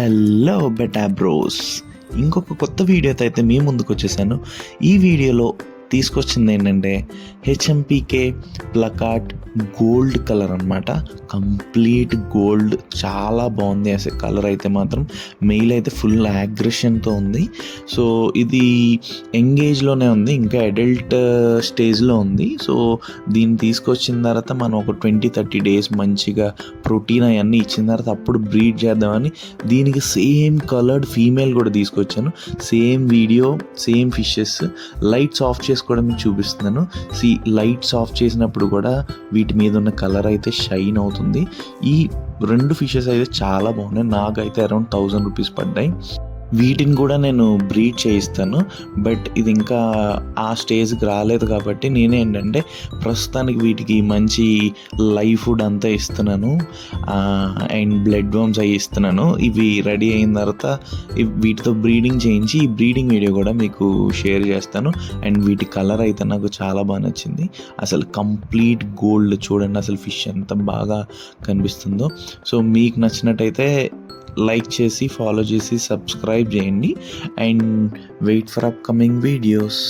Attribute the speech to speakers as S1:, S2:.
S1: Hello beta bros, ఇంకొక కొత్త వీడియోతో అయితే మీ ముందుకు వచ్చేసాను. ఈ వీడియోలో తీసుకొచ్చింది ఏంటంటే హెచ్ఎంపీకే ప్లకార్ట్ గోల్డ్ కలర్ అనమాట. కంప్లీట్ గోల్డ్, చాలా బాగుంది అసలు. కలర్ అయితే మాత్రం మెయిల్ అయితే ఫుల్ అగ్రెషన్తో ఉంది. సో ఇది ఎంగేజ్లోనే ఉంది, ఇంకా అడల్ట్ స్టేజ్లో ఉంది. సో దీన్ని తీసుకొచ్చిన తర్వాత మనం ఒక 20-30 డేస్ మంచిగా ప్రోటీన్ అవన్నీ ఇచ్చిన తర్వాత అప్పుడు బ్రీడ్ చేద్దామని దీనికి సేమ్ కలర్డ్ ఫీమేల్ కూడా తీసుకొచ్చాను. Same video, same fishes. Lights off చేసి కూడా మీకు చూపిస్తున్నాను. లైట్స్ ఆఫ్ చేసినప్పుడు కూడా వీటి మీద ఉన్న కలర్ అయితే షైన్ అవుతుంది. ఈ 2 ఫిషెస్ అయితే చాలా బాగున్నాయి. నాకైతే అరౌండ్ 1000 రూపీస్ పడ్డాయి. వీటిని కూడా నేను బ్రీడ్ చేయిస్తాను, బట్ ఇది ఇంకా ఆ స్టేజ్కి రాలేదు కాబట్టి నేనేంటంటే ప్రస్తుతానికి వీటికి మంచి లైవ్ ఫుడ్ అంతా ఇస్తున్నాను అండ్ బ్లడ్ వర్మ్స్ అవి ఇస్తున్నాను. ఇవి రెడీ అయిన తర్వాత వీటితో బ్రీడింగ్ చేయించి ఈ బ్రీడింగ్ వీడియో కూడా మీకు షేర్ చేస్తాను. అండ్ వీటి కలర్ అయితే నాకు చాలా బాగా నచ్చింది. అసలు కంప్లీట్ గోల్డ్, చూడండి అసలు ఫిష్ ఎంత బాగా కనిపిస్తుందో. సో మీకు నచ్చినట్టయితే లైక్ చేసి, ఫాలో చేసి, సబ్స్క్రైబ్ చేయండి and wait for upcoming videos.